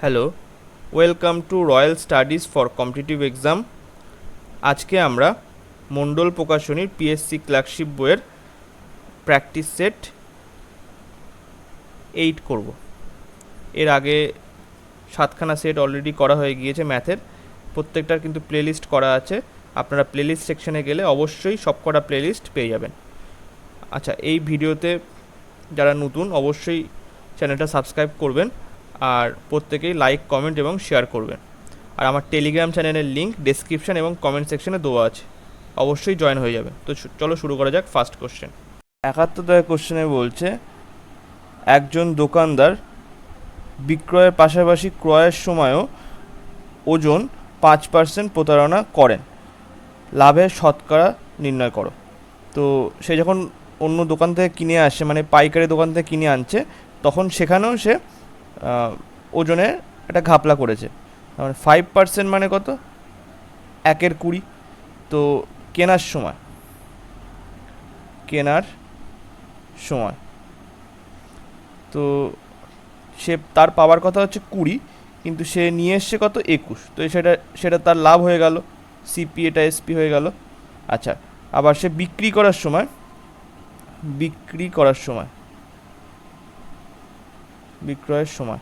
Hello, welcome to royal studies for competitive exam. আজকে আমরা মণ্ডল প্রকাশনীর PSC clerkship বইয়ের practice set 8 করব। এর আগে 7খানা সেট অলরেডি করা হয়ে গিয়েছে ম্যাথের। প্রত্যেকটার কিন্তু প্লেলিস্ট করা আছে, আপনারা প্লেলিস্ট সেকশনে গেলে অবশ্যই সবকটা প্লেলিস্ট পেয়ে যাবেন। আচ্ছা, এই ভিডিওতে যারা নতুন অবশ্যই চ্যানেলটা সাবস্ক্রাইব করবেন আর প্রত্যেকেই লাইক, কমেন্ট এবং শেয়ার করবেন। আর আমার টেলিগ্রাম চ্যানেলের লিঙ্ক ডেসক্রিপশন এবং কমেন্ট সেকশনে দেওয়া আছে, অবশ্যই জয়েন হয়ে যাবে। তো চলো শুরু করা যাক। ফার্স্ট কোশ্চেন, 71 কোশ্চেনে বলছে, একজন দোকানদার বিক্রয়ের পাশাপাশি ক্রয়ের সময়ও ওজন 5% প্রতারণা করেন, লাভের শতকরা নির্ণয় করো। তো সে যখন অন্য দোকান থেকে কিনে আসে, মানে পাইকারি দোকান থেকে কিনে আনছে, তখন সেখানেও সে ওজনের একটা ঘাপলা করেছে। মানে 5% মানে কত? 1/20। তো কেনার সময় তো সে তার পাওয়ার কথা হচ্ছে 20, কিন্তু সে নিয়ে এসছে কত? 21। তো সেটা তার লাভ হয়ে গেল, সিপি এটা এসপি হয়ে গেল। আচ্ছা, আবার সে বিক্রয়ের সময়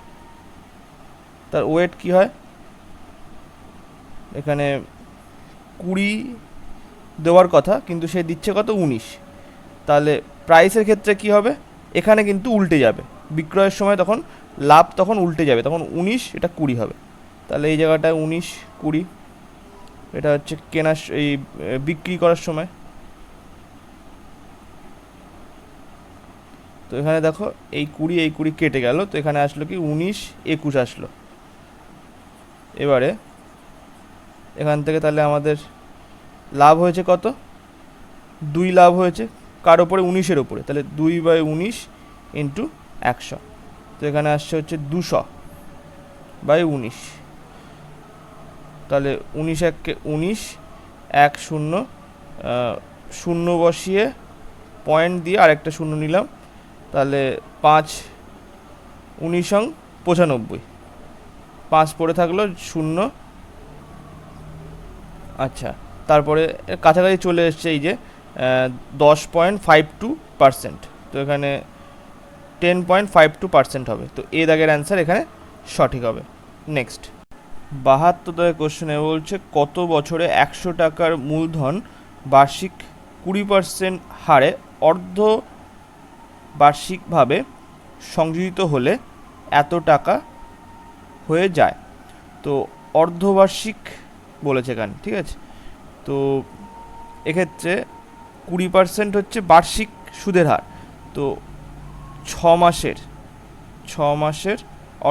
তার ওয়েট কি হয়? এখানে 20 দেওয়ার কথা, কিন্তু সে দিচ্ছে কত? 19। তাহলে প্রাইসের ক্ষেত্রে কি হবে? এখানে কিন্তু উল্টে যাবে, বিক্রয়ের সময় তখন লাভ তখন উল্টে যাবে, তখন 19 এটা 20 হবে। তাহলে এই জায়গাটায় 19 20, এটা হচ্ছে বিক্রি করার সময়। তো এখানে দেখো এই 20 কেটে গেল, তো এখানে আসলো কি 19 21 আসলো। এবারে এখান থেকে তাহলে আমাদের লাভ হয়েছে কত? 2 লাভ হয়েছে কার ওপরে? 19-এর ওপরে। তাহলে 2/19 ইন্টু 100, তো এখানে আসছে হচ্ছে 200/19। তাহলে 19 1 19, 1 0 0 বসিয়ে পয়েন্ট দিয়ে আরেকটা 0 নিলাম, তাহলে 5 19 95, 5 পড়ে থাকলো 0। আচ্ছা, তারপরে কাছাকাছি চলে এসছে এই যে 10.52%, তো এখানে 10.52% হবে। তো এ দাগের অ্যান্সার এখানে সঠিক হবে। নেক্সট, 72 কোশ্চেনে বলছে, কত বছরে 100 টাকার মূলধন বার্ষিক 20% হারে অর্ধ বার্ষিকভাবে সংযোজিত হলে এত টাকা হয়ে যায়? তো অর্ধবার্ষিক বলেছে এখানে, ঠিক আছে। তো এক্ষেত্রে 20% হচ্ছে বার্ষিক সুদের হার। তো 6 মাসের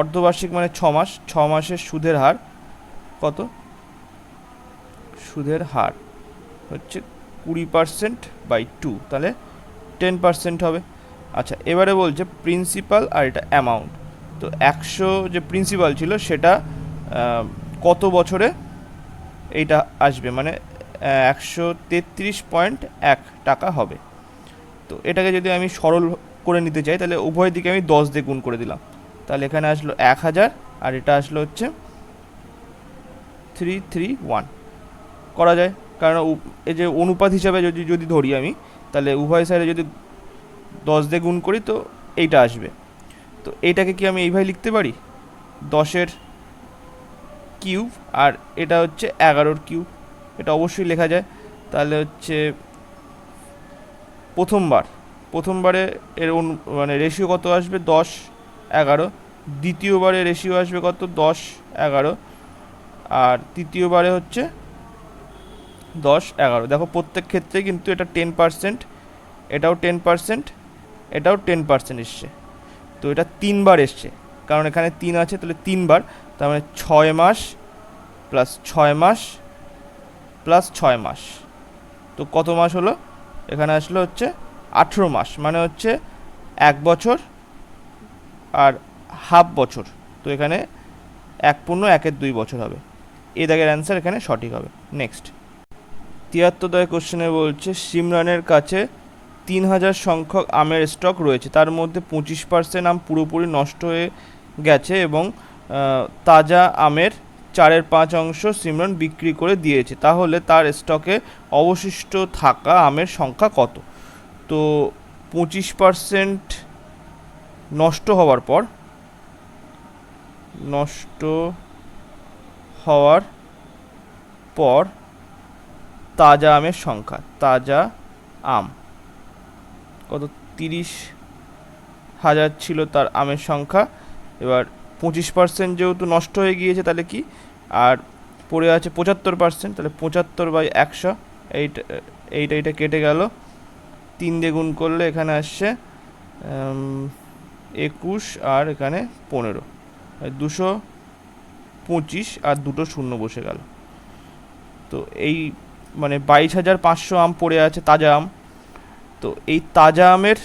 অর্ধবার্ষিক মানে 6 মাসের সুদের হার কত? সুদের হার হচ্ছে 20%/2, তাহলে 10% হবে। আচ্ছা, এবারে বলছে প্রিন্সিপাল আর এটা অ্যামাউন্ট। তো 100 যে প্রিন্সিপাল ছিল সেটা কত বছরে এইটা আসবে, মানে 133.1 টাকা হবে। তো এটাকে যদি আমি সরল করে নিতে চাই, তাহলে উভয় দিকে আমি 10 দিয়ে গুণ করে দিলাম, তাহলে এখানে আসলো 1000 আর এটা আসলো হচ্ছে 331। করা যায়, কারণ এই যে অনুপাত হিসাবে যদি ধরি আমি, তাহলে উভয় সাইডে যদি 10 দিয়ে গুণ করি তো এইটা আসবে। তো এইটাকে কি আমি এইভাবে লিখতে পারি? 10-এর কিউব আর এটা হচ্ছে 11-এর কিউব, এটা অবশ্যই লেখা যায়। তাহলে হচ্ছে প্রথমবারে এর মানে রেশিও কত আসবে? 10-11। দ্বিতীয়বারে রেশিও আসবে কত? 10-11। আর তৃতীয়বারে হচ্ছে 10-11। দেখো প্রত্যেক ক্ষেত্রে কিন্তু এটা 10%, এটাও 10%, এটাও 10% এসছে। তো এটা 3বার এসছে, কারণ এখানে 3 আছে, তাহলে 3বার। তার মানে 6 মাস প্লাস 6 মাস প্লাস 6 মাস। তো কত মাস হলো? এখানে আসলো হচ্ছে 18 মাস, মানে হচ্ছে 1 বছর আর হাফ বছর। তো এখানে 1.1/2 বছর হবে। এই দাগের অ্যান্সার এখানে সঠিক হবে। নেক্সট, 73 কোশ্চেনে বলছে, সিমরানের কাছে 3000 সংখ্যক আমের স্টক রয়েছে, তার মধ্যে 25% আম পুরোপুরি নষ্ট হয়ে গেছে এবং তাজা আমের 4/5 সিমরন বিক্রি করে দিয়েছে, তাহলে তার স্টকে অবশিষ্ট থাকা আমের সংখ্যা কত? তো 25% নষ্ট হওয়ার পর তাজা আমের সংখ্যা, তাজা আম কত? 30,000 ছিল তার আমের সংখ্যা। এবার 25% যেহেতু নষ্ট হয়ে গিয়েছে, তাহলে কি আর পড়ে আছে 75%, তাহলে 75/100, এইটা কেটে গেল। 3 দিয়ে গুণ করলে এখানে আসছে 21 আর এখানে 15, 225 আর দুটো শূন্য বসে গেল। তো এই মানে 22,500 আম পড়ে আছে, তাজা আম। তো এই তাজা আমের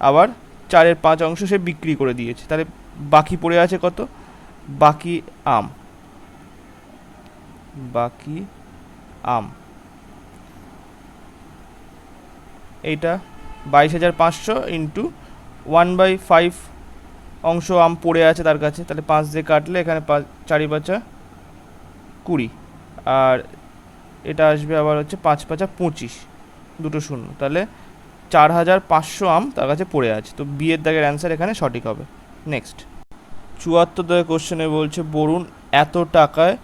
আবার 4/5 সে বিক্রি করে দিয়েছে, তাহলে বাকি পড়ে আছে কত? বাকি আম এইটা 22,500 ইন্টু 1/5 অংশ আম পড়ে আছে তার কাছে, তাহলে 5 দিয়ে কাটলে এখানে 4×5 20, আর এটা আসবে আবার হচ্ছে 5×5 = 25, দুটো শূন্য, তাহলে 4,500 আম তার কাছে পড়ে আছে। তো বি এর দাগের অ্যান্সার এখানে সঠিক হবে। নেক্সট 74 দাগের কোশ্চেনে বলছে, বরুণ এত টাকায়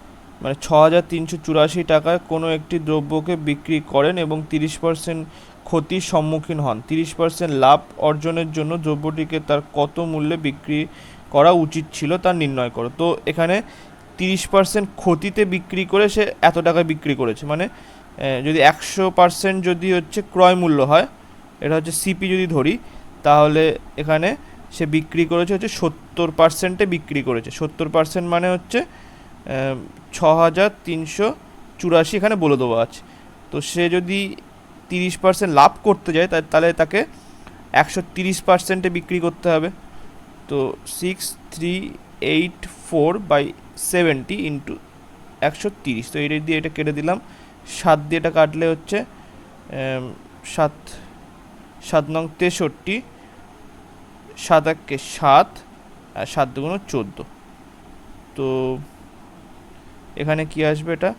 মানে 6,384 টাকায় কোনো একটি দ্রব্যকে বিক্রি করেন এবং 30% ক্ষতির সম্মুখীন হন। 30% লাভ অর্জনের জন্য দ্রব্যটিকে তার কত মূল্যে বিক্রি করা উচিত ছিল তা নির্ণয় করো। তো এখানে 30% ক্ষতিতে বিক্রি করে সে এত টাকায় বিক্রি করেছে, মানে যদি 100% যদি হচ্ছে ক্রয় মূল্য হয়, এটা হচ্ছে সিপি যদি ধরি, তাহলে এখানে সে বিক্রি করেছে হচ্ছে 70%-এ বিক্রি করেছে। 70% মানে হচ্ছে 6,384 এখানে বলে দেওয়া আছে। তো সে যদি 30% লাভ করতে যায়, তাহলে তাকে 130%-এ বিক্রি করতে হবে। তো 6384/70 ইন্টু 130, তো এটা দিয়ে এটা কেটে দিলাম। 7 দিয়ে এটা কাটলে হচ্ছে 7 7 × 63, 7 × 7 আর 7 × 14। তো এখানে কি আসবে? এটা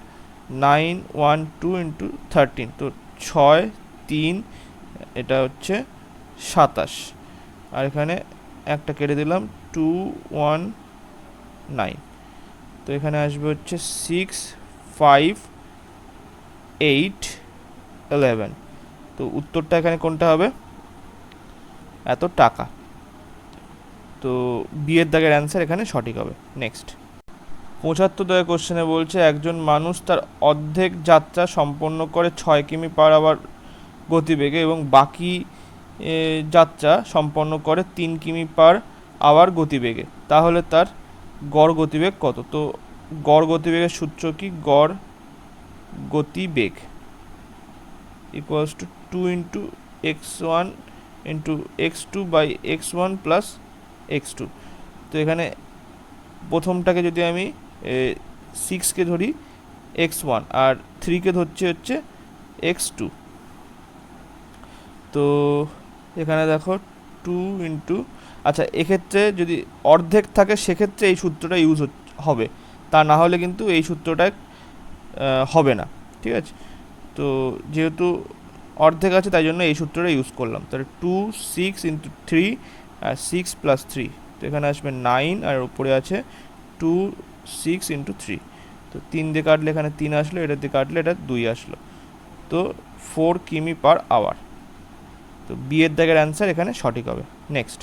912 ইন্টু 13, তো 6 3, এটা হচ্ছে 27, আর এখানে একটা কেটে দিলাম 219, তো এখানে আসবে হচ্ছে 6 5 8 11। তো উত্তরটা এখানে কোনটা হবে? এত টাকা। তো বি এর দাগের অ্যান্সার এখানে সঠিক হবে। নেক্সট 75 দাগের কোশ্চেনে বলছে, একজন মানুষ তার অর্ধেক যাত্রা সম্পন্ন করে 6 কিমি/আওয়ার গতিবেগে এবং বাকি যাত্রা সম্পন্ন করে 3 কিমি/আওয়ার গতিবেগে, তাহলে তার গড় গতিবেগ কত? তো গড় গতিবেগের সূত্র কি? গড় গতিবেগ equals to 2 into x1 into x2/x1 plus x2। তো এখানে প্রথমটাকে যদি আমি 6কে ধরি x1 আর 3কে ধরছে হচ্ছে x2, তো এখানে দেখো 2 ইন্টু, আচ্ছা এক্ষেত্রে যদি অর্ধেক থাকে সেক্ষেত্রে এই সূত্রটা ইউজ হবে, তা না হলে কিন্তু এই সূত্রটা হবে না, ঠিক আছে? তো যেহেতু অর্ধেক আছে তাই জন্য এই সূত্রটা ইউজ করলাম। তাহলে 2 6 ইন্টু 3 আর 6 প্লাস 3, তো এখানে আসবে 9 আর উপরে আছে 2 6 ইন্টু 3, তো 3 দিয়ে কাটলে এখানে 3 আসলো, এটা দিয়ে কাটলে এটা 2 আসলো, তো 4 কিমি/আওয়ার। তো বি এর দাগের অ্যান্সার এখানে সঠিক হবে। নেক্সট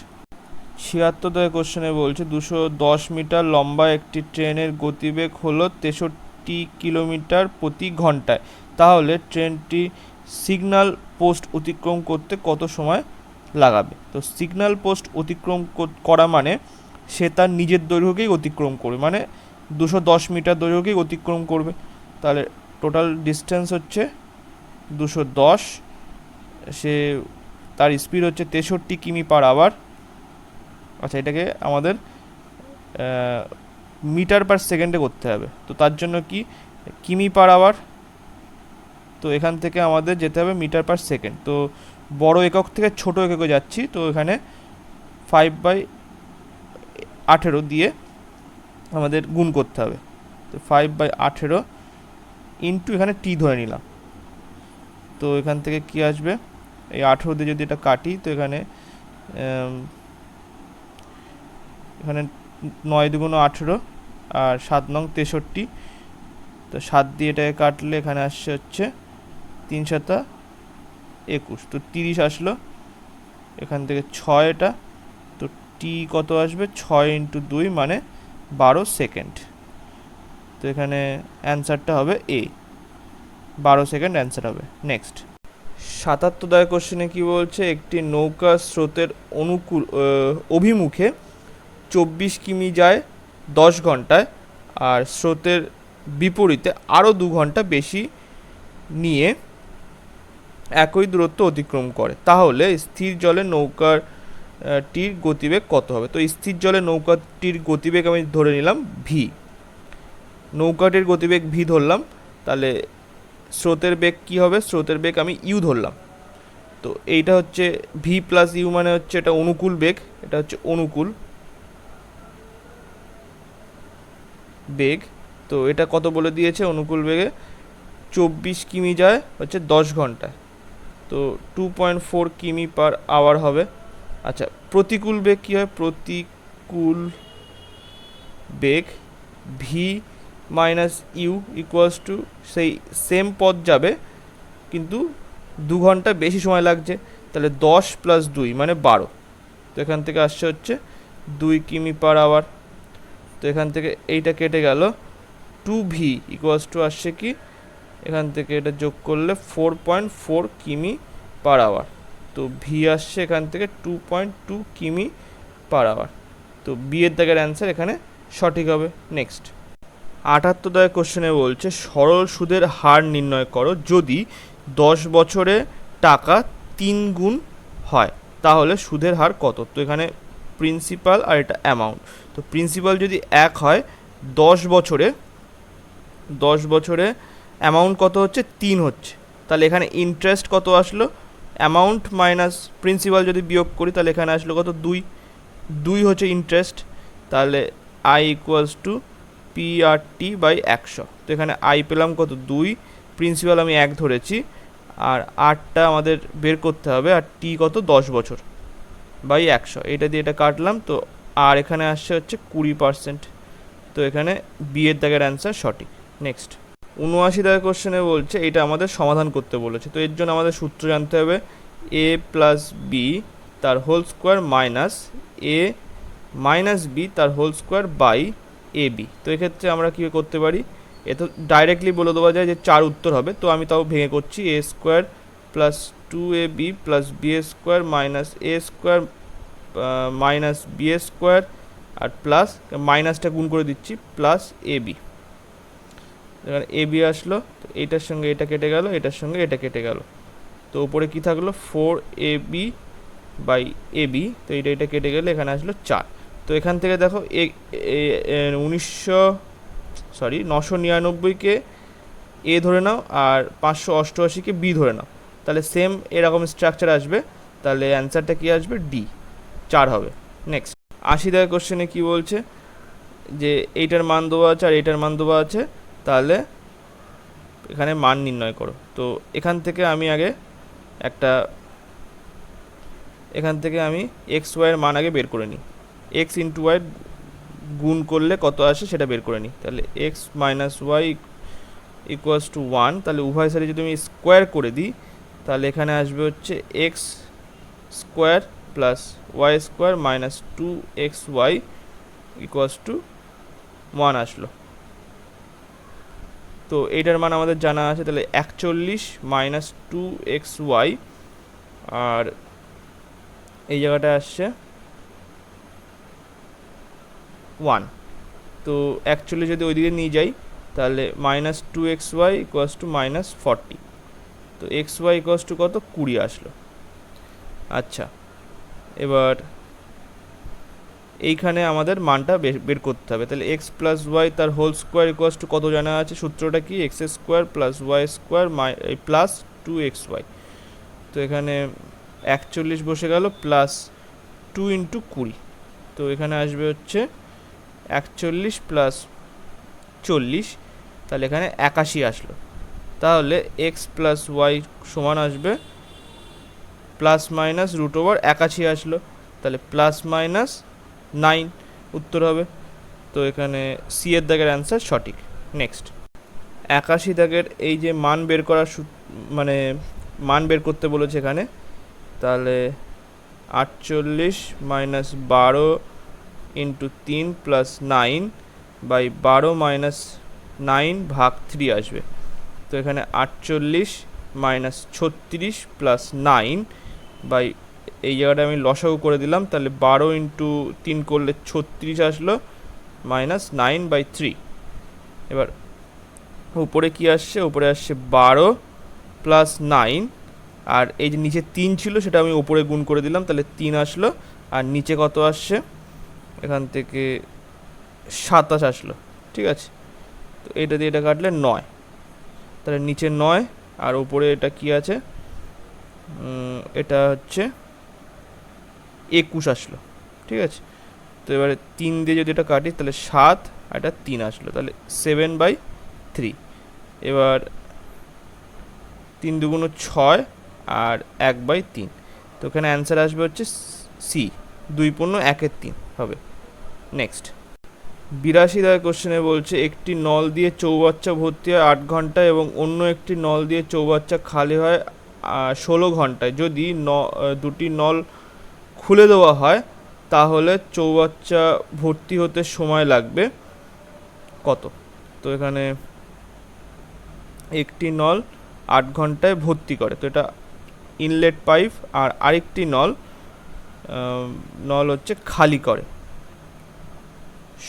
76 দাগের কোশ্চেনে বলছে, 210 মিটার লম্বা একটি ট্রেনের গতিবেগ হলো 63 কিলোমিটার প্রতি ঘন্টায়, তাহলে ট্রেনটি সিগন্যাল পোস্ট অতিক্রম করতে কত সময় লাগাবে? তো সিগন্যাল পোস্ট অতিক্রম করা মানে সে তার নিজের দৈর্ঘ্যকেই অতিক্রম করবে, মানে 210 মিটার দৈর্ঘ্যকেই অতিক্রম করবে, তাহলে টোটাল ডিস্টেন্স হচ্ছে 210, সে তার স্পিড হচ্ছে 63 কিমি/আওয়ার। আচ্ছা এটাকে আমাদের মিটার/সেকেন্ডে করতে হবে, তো তার জন্য কি কিমি/আওয়ার, তো এখান থেকে আমাদের যেতে হবে মিটার/সেকেন্ড। তো বড় একক থেকে ছোট এককে যাচ্ছি, তো এখানে 5/18 দিয়ে আমাদের গুণ করতে হবে। তো 5/18 ইন্টু এখানে টি ধরে নিলাম। তো এখান থেকে কি আসবে, এই 18 দিয়ে যদি এটা কাটি তো এখানে এখানে 9×2 = 18 আর 7×9 = 63। তো 7 দিয়ে এটাকে কাটলে এখানে আসছে হচ্ছে 3×7 = 21, তো 30 আসলো। এখান থেকে 6 এটা, তো টি কত আসবে, 6 × 2 মানে 12 সেকেন্ড। তো এখানে অ্যান্সারটা হবে এ, 12 সেকেন্ড অ্যান্সার হবে। নেক্সট 77 কোশ্চেনে কি বলছে, একটি নৌকা স্রোতের অভিমুখে 24 কিমি যায় 10 ঘন্টায়, আর স্রোতের বিপরীতে আরও 2 ঘন্টা বেশি নিয়ে একই দূরত্ব অতিক্রম করে, তাহলে স্থির জলে নৌকাটির গতিবেগ কত হবে? তো স্থির জলে নৌকাটির গতিবেগ আমি ধরে নিলাম ভি, নৌকাটির গতিবেগ ভি ধরলাম। তাহলে স্রোতের বেগ কি হবে, স্রোতের বেগ আমি ইউ ধরলাম। তো এইটা হচ্ছে ভি প্লাস ইউ মানে হচ্ছে এটা অনুকূল বেগ, এটা হচ্ছে অনুকূল বেগ। তো এটা কত বলে দিয়েছে, অনুকূল বেগে 24 কিমি যায় হচ্ছে 10 ঘন্টায়, তো 2.4 কিমি/আওয়ার হবে। আচ্ছা, প্রতিকূল বেগ কী হয়, প্রতিকূল বেগ v minus u equals to সেই সেম পথ যাবে কিন্তু 2 ঘন্টা বেশি সময় লাগছে, তাহলে 10 + 2 মানে 12। তো এখান থেকে আসছে হচ্ছে 2 কিমি/আওয়ার। তো এখান থেকে এইটা কেটে গেল, 2v ইকুয়ালস টু আসছে কি, এখান থেকে এটা যোগ করলে 4.4 কিমি/আওয়ার। তো ভি আসছে এখান থেকে 2.2 কিমি/আওয়ার। তো বি এর দাগের অ্যান্সার এখানে সঠিক হবে। নেক্সট 78 কোশ্চেনে বলছে, সরল সুদের হার নির্ণয় করো যদি 10 বছরে টাকা 3 গুণ হয়, তাহলে সুদের হার কত? তো এখানে প্রিন্সিপাল আর এটা অ্যামাউন্ট। তো প্রিন্সিপাল যদি 1 হয়, 10 বছরে অ্যামাউন্ট কত হচ্ছে, 3 হচ্ছে, তাহলে এখানে ইন্টারেস্ট কত আসলো, অ্যামাউন্ট মাইনাস প্রিন্সিপাল যদি বিয়োগ করি তাহলে এখানে আসলো কত, 2 হচ্ছে ইন্টারেস্ট। তাহলে আই ইকুয়ালস টু PRT/100। তো এখানে আই পেলাম কত, 2, প্রিন্সিপাল আমি 1 ধরেছি, আর আরটা আমাদের বের করতে হবে, আর টি কত, 10 বছর বাই 100, এটা দিয়ে এটা কাটলাম। তো আর এখানে আসছে হচ্ছে 20%। তো এখানে বি এর দাগের অ্যান্সার সঠিক। নেক্সট 79 কোশ্চেনে বলছে, এটা আমাদের সমাধান করতে বলেছে। তো এর জন্য আমাদের সূত্র জানতে হবে, a প্লাস বি তার whole square minus a minus b তার whole square by a b. তো এক্ষেত্রে আমরা কী করতে পারি, এ তো ডাইরেক্টলি বলে দেওয়া যায় যে 4 উত্তর হবে, তো আমি তাও ভেঙে করছি, a square plus 2ab plus B square minus A square minus B square, আর প্লাস মাইনাসটা গুণ করে দিচ্ছি, প্লাস এ বি। এখানে এ বি আসলো, তো এইটার সঙ্গে এটা কেটে গেল, এটার সঙ্গে এটা কেটে গেল, তো উপরে কি থাকলো, 4ab/ab। তো এটা কেটে গেলে এখানে আসলো 4। তো এখান থেকে দেখো 999কে এ ধরে নাও আর 588কে বি ধরে নাও, তাহলে সেম এরকম স্ট্রাকচার আসবে, তাহলে অ্যান্সারটা কি আসবে, ডি, 4 হবে। নেক্সট 80 কোশ্চেনে কি বলছে, যে এইটার মান দেওয়া আছে আর এইটার মান দেওয়া আছে, তাহলে এখানে মান নির্ণয় করো। তো এখান থেকে আমি এক্স ওয়াইয়ের মান আগে বের করে নিই, এক্স ইন্টু ওয়াই গুণ করলে কত আসে সেটা বের করে নিই। তাহলে X minus Y equals to 1, তাহলে উভয় সাইডে যদি আমি স্কোয়ার করে দিই তাহলে এখানে আসবে হচ্ছে X square plus Y square minus 2xy equals to 1 আসলো। তো এইটার মান আমাদের জানা আছে, তাহলে 41 মাইনাস 2xy, আর এই জায়গাটা আসছে 1। তো অ্যাকচুয়ালি যদি ওইদিকে নিয়ে যাই তাহলে minus 2xy equals two minus 40। তো xy ইকুয়ালস টু কত, 20 আসলো। আচ্ছা, এবার এইখানে আমাদের মানটা বের করতে হবে। তাহলে এক্স প্লাস ওয়াই তার হোল স্কোয়ার ইকুয়ালস টু কত জানা আছে, সূত্রটা কি, X square plus Y square plus 2xy। তো এখানে 41 বসে গেল প্লাস 2 × 20, তো এখানে আসবে হচ্ছে 41 প্লাস 40, তাহলে এখানে 81 আসলো। তাহলে এক্স প্লাস ওয়াই সমান আসবে প্লাস মাইনাস রুট ওভার 81 আসলো, তাহলে প্লাস মাইনাস 9 উত্তর হবে। তো এখানে সি এর দাগের অ্যান্সার সঠিক। নেক্সট, 81 দাগের এই যে মান বের করার মানে মান বের করতে বলেছে এখানে, তাহলে 48 minus 12 into 3 plus 9 by 12 minus 9 ভাগ 3 আসবে। তো এখানে 48 মাইনাস 36 প্লাস 9 বাই, এই জায়গাটা আমি লসাগু করে দিলাম, তাহলে 12 ইন্টু 3 করলে 36 আসলো, মাইনাস 9 বাই 3। এবার উপরে কি আসছে, উপরে আসছে 12 প্লাস 9, আর এই যে নিচে 3 ছিল সেটা আমি উপরে গুণ করে দিলাম, তাহলে 3 আসলো। আর নিচে কত আসছে, এখান থেকে 27 আসলো, ঠিক আছে। তো এটা দিয়ে এটা কাটলে 9, তাহলে নিচে 9 আর উপরে এটা কি আছে, এটা হচ্ছে 21 আসলো, ঠিক আছে। তো এবারে 3 দিয়ে যদি এটা কাটি তাহলে 7 আর এটা 3 আসলো, তাহলে 7/3। এবার 3 দুগুণ 6 আর 1/3, তো এখানে অ্যান্সার আসবে হচ্ছে সি, 2.1/3 হবে। নেক্সট, 82 দাগের কোশ্চেনে বলছে একটি নল দিয়ে চৌবাচ্চা ভর্তি হয় 8 ঘন্টায় এবং অন্য একটি নল দিয়ে চৌবাচ্চা খালি হয় 16 ঘন্টায়। যদি দুটি নল খুলে দেওয়া হয় তাহলে চৌবাচ্চা ভর্তি হতে সময় লাগবে কত? তো এখানে একটি নল 8 ঘন্টায় ভর্তি করে, তো এটা ইনলেট পাইপ, আর আরেকটি নল হচ্ছে খালি করে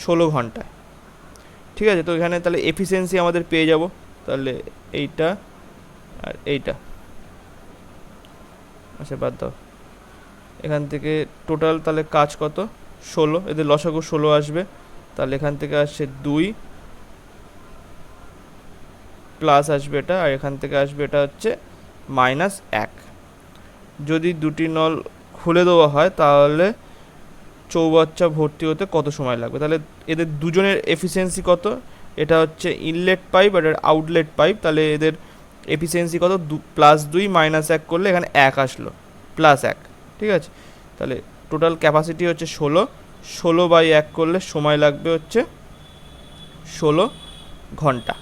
16 ঘন্টায়, ঠিক আছে। তো এখানে তাহলে এফিসিয়েন্সি আমাদের পেয়ে যাব, তাহলে এইটা আর এইটা, আচ্ছা বাদ দাও, এখান থেকে টোটাল তাহলে কাজ কত, 16, এদের লসাগু 16 আসবে, তাহলে এখান থেকে আসছে 2 প্লাস আসবে এটা, আর এখান থেকে আসবে এটা হচ্ছে -1। যদি দুটি নল খুলে দেওয়া হয় তাহলে চৌবাচ্চা ভর্তি হতে কত সময় লাগবে, তাহলে এদের দুজনের এফিসিয়েন্সি কত, এটা হচ্ছে ইনলেট পাইপ আর আউটলেট পাইপ, তাহলে এদের এফিসিয়েন্সি কত, +2 -1 করলে এখানে 1 আসলো, +1, ঠিক আছে। তাহলে টোটাল ক্যাপাসিটি হচ্ছে 16/1 করলে সময় লাগবে হচ্ছে 16 ঘন্টা।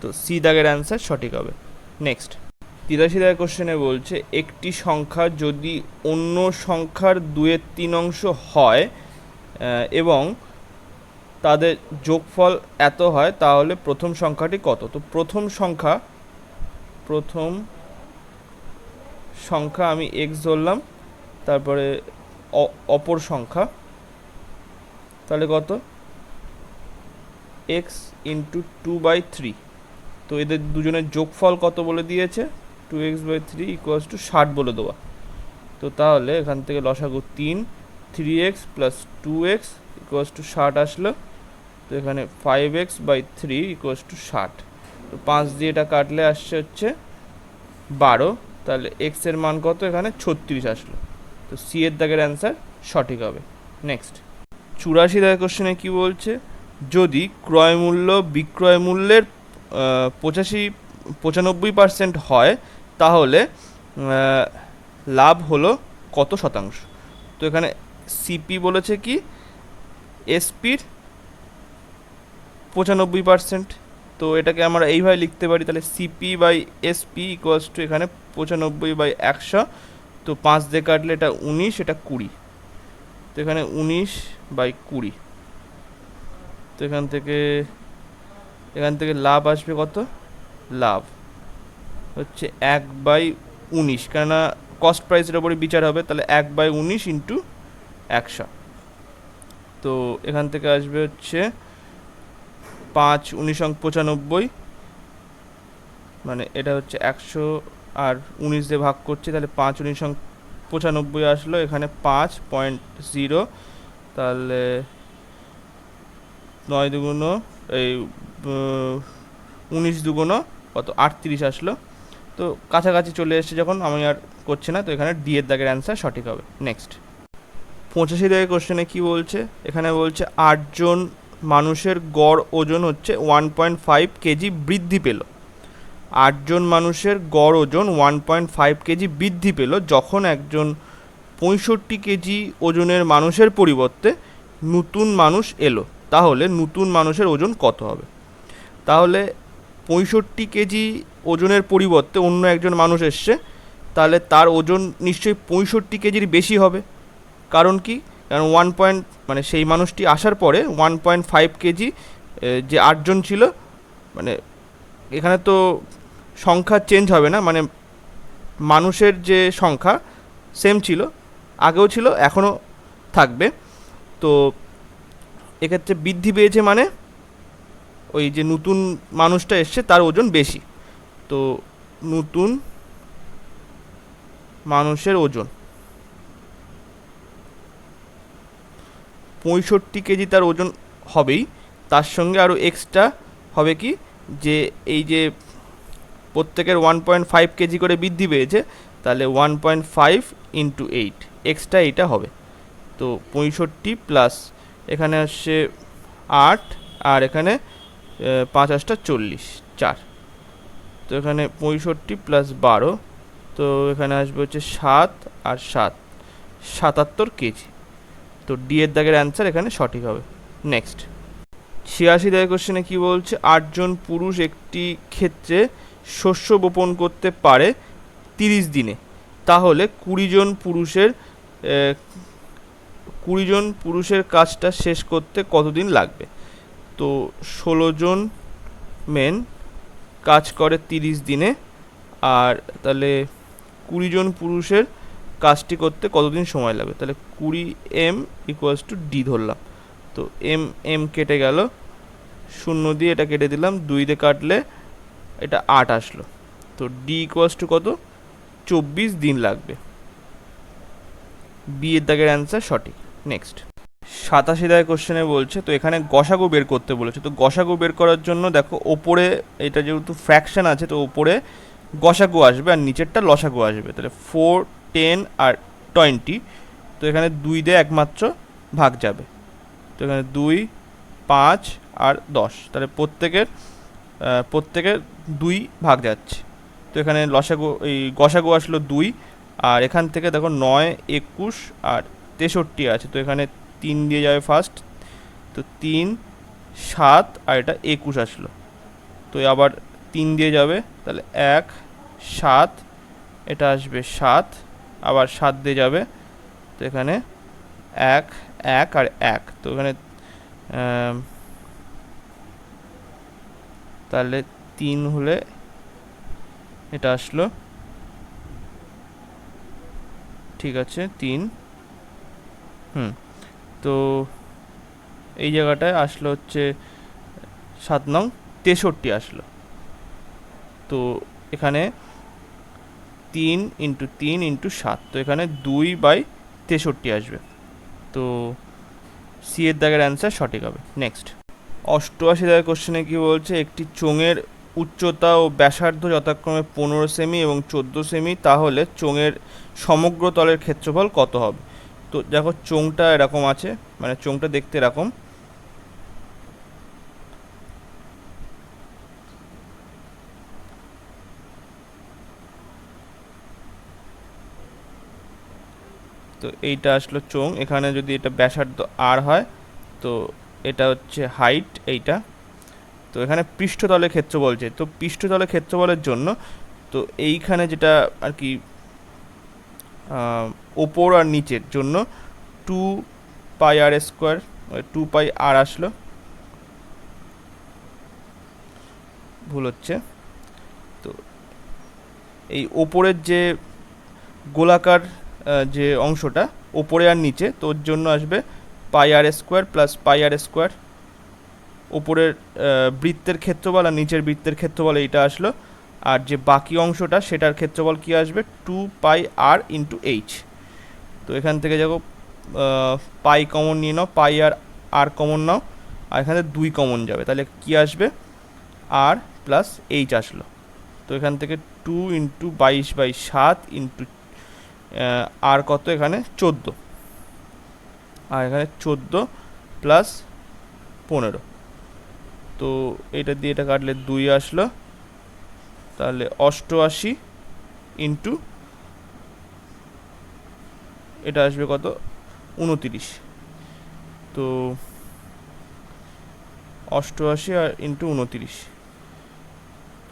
তো সি দাগের অ্যান্সার সঠিক হবে। নেক্সট, 83 দাগের কোশ্চেনে বলছে একটি সংখ্যা যদি অন্য সংখ্যার 2/3 অংশ হয় এবং তাদের যোগফল এত হয় তাহলে প্রথম সংখ্যাটি কত? তো প্রথম সংখ্যা আমি এক্স ধরলাম, তারপরে অপর সংখ্যা, তাহলে কত, এক্স ইন্টু 2/3। তো এদের দুজনের যোগফল কত বলে দিয়েছে, 2x/3 = 60 বলে দেওয়া। তো তাহলে এখান থেকে লসাগু 3, 3x + 2x = 60 আসলো। তো এখানে 5x/3 = 60। তো 5 দিয়ে এটা কাটলে আসছে হচ্ছে 12, তাহলে x এর মান কত, এখানে 36 আসলো। তো সি এর দাগের অ্যান্সার সঠিক হবে। নেক্সট, 84 দাগের কোশ্চেনে কি বলছে, যদি ক্রয় মূল্য বিক্রয় মূল্যের 95% হয় তাহলে লাভ হলো কত শতাংশ? তো এখানে সিপি বলেছে কি এসপির 95%, তো এটাকে আমরা এইভাবে লিখতে পারি, তাহলে CP/SP = এখানে 95/100। তো 5 দিয়ে কাটলে এটা 19, এটা 20, তো এখানে 19/20। তো এখান থেকে লাভ আসবে কত, লাভ হচ্ছে 1/19, কেননা কস্ট প্রাইসের ওপরে বিচার হবে, তাহলে 1/19 × 100। তো এখান থেকে আসবে হচ্ছে 5 19 95, মানে এটা হচ্ছে 100 আর 19 দিয়ে ভাগ করছে, তাহলে 5 19 95 আসলো, এখানে 5.0, তাহলে 9 দুগুণ এই 19 দুগুণ কত, 38 আসলো। তো কাছাকাছি চলে এসেছে যখন, আমি আর করছি না, তো এখানে ডি এর দাগের অ্যান্সার সঠিক হবে। নেক্সট, 85 দাগের কোশ্চেনে কি বলছে, এখানে বলছে 8 জন মানুষের গড় ওজন হচ্ছে 1.5 কেজি বৃদ্ধি পেল। 8 জন মানুষের গড় ওজন 1.5 কেজি বৃদ্ধি পেল যখন একজন 65 কেজি ওজনের মানুষের পরিবর্তে নতুন মানুষ এলো, তাহলে নতুন মানুষের ওজন কত হবে? তাহলে 65 কেজি ওজনের পরিবর্তে অন্য একজন মানুষ এসছে, তাহলে তার ওজন নিশ্চয়ই 65 কেজির বেশি হবে। কারণ কি? কারণ মানে সেই মানুষটি আসার পরে 1.5 কেজি যে 8 জন ছিল, মানে এখানে তো সংখ্যা চেঞ্জ হবে না, মানে মানুষের যে সংখ্যা সেম ছিল, আগেও ছিল, এখনও থাকবে। তো এক্ষেত্রে বৃদ্ধি পেয়েছে মানে ওই যে নতুন মানুষটা এসছে তার ওজন বেশি। তো নতুন মানুষের ওজন 65 কেজি তার ওজন হবেই, তার সঙ্গে আরও এক্সট্রা হবে কি, যে এই যে প্রত্যেকের 1.5 কেজি করে বৃদ্ধি পেয়েছে, তাহলে 1.5 ইন্টু 8 এক্সট্রা এইটা হবে। তো 65 প্লাস এখানে আসছে 8, আর এখানে 5 8 40, 4। তো এখানে 65 প্লাস 12, তো এখানে আসবে হচ্ছে 7 আর 7 77 কেজি। তো ডি এর দাগের অ্যান্সার এখানে সঠিক হবে। নেক্সট 86 দাগের কোশ্চেনে কী বলছে, 8 জন পুরুষ একটি ক্ষেত্রে শস্য বপন করতে পারে 30 দিনে, তাহলে 20 জন পুরুষের কাজটা শেষ করতে কতদিন লাগবে? তো 16 জন মেন কাজ করে 30 দিনে, আর তাহলে 20 জন পুরুষের কাজটি করতে কতদিন সময় লাগবে? তাহলে 20m ইকুয়ালস টু ডি ধরলাম। তো এম কেটে গেল, 0 দিয়ে এটা কেটে দিলাম, 2 দিয়ে কাটলে এটা 8 আসলো। তো ডি ইকুয়ালস টু কত? 24 দিন লাগবে। বি এর দাগের অ্যান্সার সঠিক। নেক্সট 87 দাগের কোশ্চেনে বলছে, তো এখানে গসাগু বের করতে বলেছে। তো গসাগু বের করার জন্য দেখো ওপরে এটা যেহেতু ফ্র্যাকশন আছে, তো ওপরে গসাগু আসবে আর নিচেরটা লসাগু আসবে। তাহলে 4, 10 আর 20, তো এখানে 2 দিয়ে একমাত্র ভাগ যাবে। তো এখানে 2, 5 আর 10, তাহলে প্রত্যেকের 2 ভাগ যাচ্ছে। তো এখানে লসাগু এই গসাগু আসলো 2, আর এখান থেকে দেখো 9, 21 আর 63 আছে। তো এখানে 3 দিয়ে যাবে ফার্স্ট, তো 3, 7 আর এটা 21 আসলো। তো আবার 3 দিয়ে যাবে, তাহলে 1, 7, এটা আসবে 7, আবার 7 দিয়ে যাবে, তো এখানে 1, 1 আর 1, তো এখানে তাহলে 3 হলে এটা আসলো, ঠিক আছে 3, তো এই জায়গাটায় আসলো হচ্ছে 7 নং 63 আসলো। তো এখানে 3 ইন্টু 3 ইন্টু 7, তো এখানে 2/63 আসবে। তো সি এর দাগের অ্যান্সার সঠিক হবে। নেক্সট 88 দাগের কোশ্চেনে কি বলছে, একটি চোঙের উচ্চতা ও ব্যাসার্ধ যথাক্রমে 15 সেমি এবং 14 সেমি, তাহলে চোঙের সমগ্র তলের ক্ষেত্রফল কত হবে? তো দেখো চোঙটা এরকম আছে, মানে চোঙটা দেখতে এরকম, তো এইটা আসলো চোঙ। এখানে যদি এটা ব্যাসার্ধ আর হয়, তো এটা হচ্ছে হাইট এইটা। তো এখানে পৃষ্ঠতলের ক্ষেত্র বলছে, তো পৃষ্ঠতলের ক্ষেত্রফলের জন্য তো এইখানে যেটা আর কি ওপর আর নিচের জন্য 2πr², 2πr আসলো, ভুল হচ্ছে। তো এই ওপরের যে গোলাকার যে অংশটা ওপরে আর নিচে, তো ওর জন্য আসবে πr² প্লাস πr²। ওপরের বৃত্তের ক্ষেত্রফল আর নিচের বৃত্তের ক্ষেত্রফল এইটা আসলো, আর যে বাকি অংশটা সেটার ক্ষেত্রফল কি আসবে? 2πr into H. তো এখান থেকে দেখো পাই কমন নিয়ে নাও, পাই আর কমন নাও, আর এখানে 2 কমন যাবে, তাহলে কি আসবে? আর প্লাস এইচ আসলো। তো এখান থেকে 2 ইন্টু 22/7 ইন্টু আর কত? এখানে 14, আর এখানে 14 প্লাস 15, তো এটা দিয়ে এটা কাটলে 2 আসলো, তাহলে 88 ইন্টু এটা আসবে কত 29, তো 88 আর ইন্টু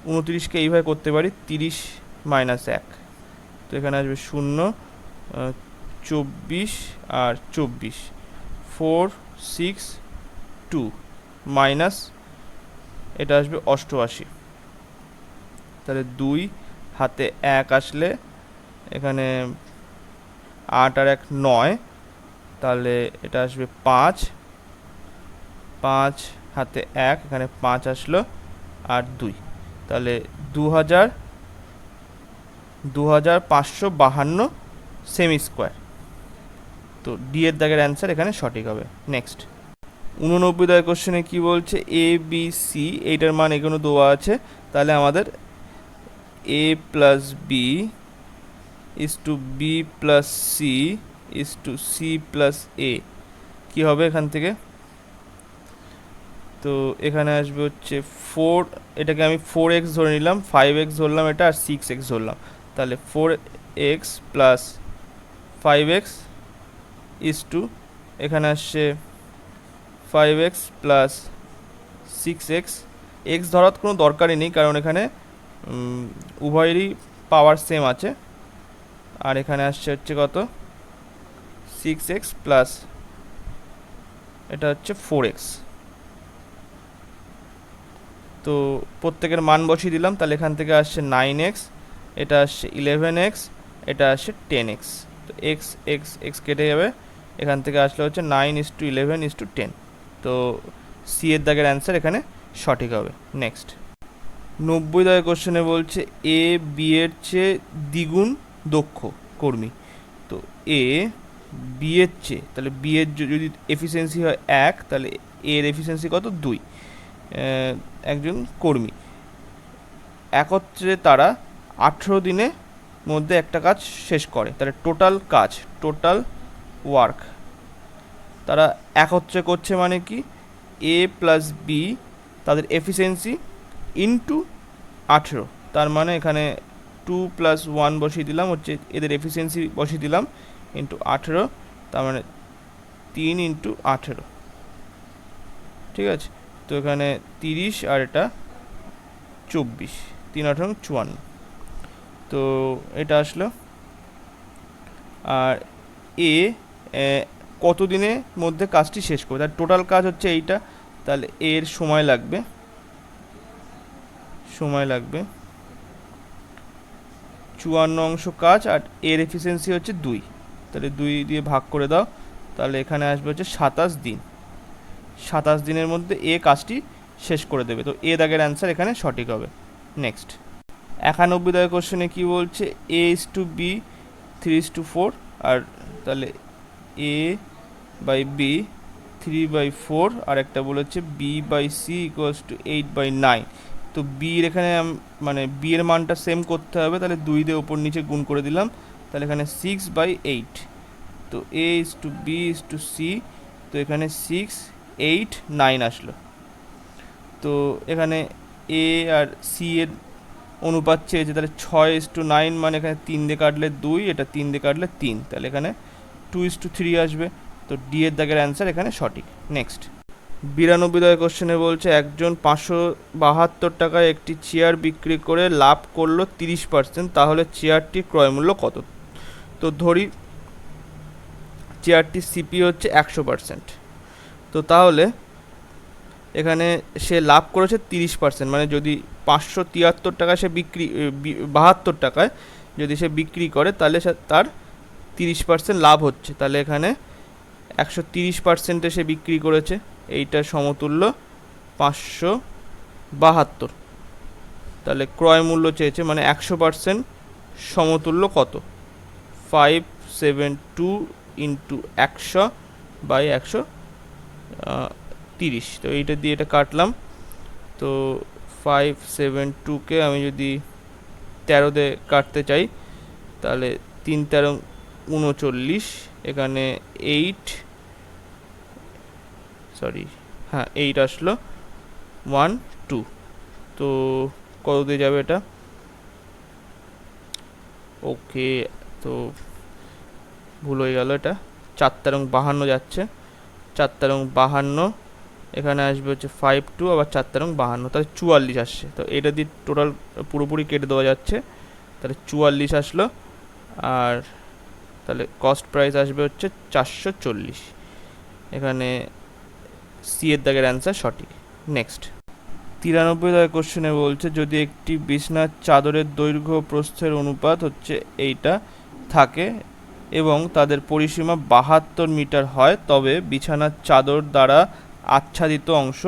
29কে এইভাবে করতে পারি 30 মাইনাস 1, তো এখানে আসবে 0, 24 আর 24, 4 6 2 মাইনাস এটা আসবে 88, তাহলে 2 হাতে 1 আসলে এখানে 8 আর 1 9, তাহলে এটা আসবে 5, 5 হাতে 1 এখানে 5 আসলো আর 2, তাহলে 2552 সেমি স্কোয়ার, তো ডি এর দাগের অ্যান্সার এখানে সঠিক হবে। নেক্সট 89 দাগের কোশ্চেনে কি বলছে, এ বি সি এইটার মান এখানে দেওয়া আছে, তাহলে আমাদের a plus b is to b plus c is to c plus a কী হবে এখান থেকে, তো এখানে আসবে হচ্ছে 4, এটাকে আমি 4x ধরে নিলাম, 5x ধরলাম এটা, আর 6x ধরলাম, তাহলে 4x plus 5x is two এখানে আসছে 5x প্লাস 6x, এক্স ধরার কোনো দরকারই নেই কারণ এখানে উভয়েরই পাওয়ার সেম আছে, আর এখানে আসছে হচ্ছে কত 6x প্লাস এটা হচ্ছে 4x, তো প্রত্যেকের মান বসিয়ে দিলাম, তাহলে এখান থেকে আসছে 9x, এটা আসছে 11x, এটা আসছে 10x, তো এক্স এক্স এক্স কেটে যাবে, এখান থেকে আসলে হচ্ছে 9:11:10, তো সি এর দাগের অ্যান্সার এখানে সঠিক হবে। নেক্সট 90 দাগের কোশ্চেনে বলছে এ বি এর চেয়ে দ্বিগুণ দক্ষ কর্মী, তো এ বি এর চেয়ে, তাহলে বি এর যদি এফিসিয়েন্সি হয় 1, তাহলে এর এফিসিয়েন্সি কত 2, একজন কর্মী একত্রে তারা 18 দিনের মধ্যে একটা কাজ শেষ করে, তাহলে টোটাল ওয়ার্ক তারা একত্রে করছে মানে কি এ প্লাস বি তাদের এফিসিয়েন্সি ইন্টু 18, তার মানে এখানে 2 + 1 বসিয়ে দিলাম, হচ্ছে এদের এফিসিয়েন্সি বসিয়ে দিলাম ইন্টু 18, তার মানে 3 × 18, ঠিক আছে, তো এখানে 30 আর এটা 24, 3 × 18 = 54, তো এটা আসলো, আর এ কত দিনের মধ্যে কাজটি শেষ করবে, তার টোটাল কাজ হচ্ছে এইটা, তাহলে এর সময় লাগবে 54 অংশ কাজ, আর এর এফিসিয়েন্সি হচ্ছে 2, তাহলে 2 দিয়ে ভাগ করে দাও, তাহলে এখানে আসবে হচ্ছে 27 দিন, 27 দিনের মধ্যে এ কাজটি শেষ করে দেবে, তো এ দাগের অ্যান্সার এখানে সঠিক হবে। নেক্সট 91 দাগের কোশ্চেনে কি বলছে, a:b 3:4, আর তাহলে a বাই বি 3/4, আর একটা বলেছে b/c = 8/9, তো বির এখানে মানে বি এর মানটা সেম করতে হবে, তাহলে 2 দিয়ে ওপর নিচে গুণ করে দিলাম, তাহলে এখানে 6/8, তো a:b:c, তো এখানে 6 8 9 আসলো, তো এখানে এ আর সি এর অনুপাত চেয়েছে, তাহলে 6:9, মানে এখানে 3 দিয়ে কাটলে 2, এটা 3 দিয়ে কাটলে 3, তাহলে এখানে 2:3 আসবে, তো ডি এর দাগের অ্যান্সার এখানে সঠিক। নেক্সট 92 দাগের কোশ্চেনে বলছে একজন 572 টাকায় একটি চেয়ার বিক্রি করে লাভ করলো 30%, তাহলে চেয়ারটির ক্রয় মূল্য কত, তো ধরি চেয়ারটির সিপি হচ্ছে 100%, তো তাহলে এখানে সে লাভ করেছে 30%, মানে যদি 573 টাকায় সে 72 টাকায় যদি সে বিক্রি করে, তাহলে তার 30% লাভ হচ্ছে, তাহলে এখানে 130%-এ সে বিক্রি করেছে, এইটা সমতুল্য 572, তাহলে ক্রয় মূল্য চেয়েছে, মানে 100% সমতুল্য কত, 572 × 100/130, তো এইটা দিয়ে এটা কাটলাম, তো 572কে আমি যদি 13 দিয়ে কাটতে চাই, তাহলে 3 × 13 = 39, এখানে 8 সরি, হ্যাঁ 8 আসলো, 1 2। তো কত দিয়ে যাবে এটা? ওকে, তো ভুল হয়ে গেল, এটা 4-52 যাচ্ছে, 4-52, এখানে আসবে হচ্ছে 5 2, আবার 4-52, তাহলে 44 আসছে। তো এটা দিয়ে টোটাল পুরোপুরি কেটে দেওয়া যাচ্ছে, তাহলে 44 আসলো। আর তাহলে কস্ট প্রাইস আসবে হচ্ছে 440। এখানে সি এর দাগের অ্যান্সার সঠিক। নেক্সট 93 দাগের কোশ্চেনে বলছে যদি একটি বিছনার চাদরের দৈর্ঘ্য প্রস্থের অনুপাত হচ্ছে এইটা থাকে এবং তাদের পরিসীমা 72 মিটার হয়, তবে বিছানার চাদর দ্বারা আচ্ছাদিত অংশ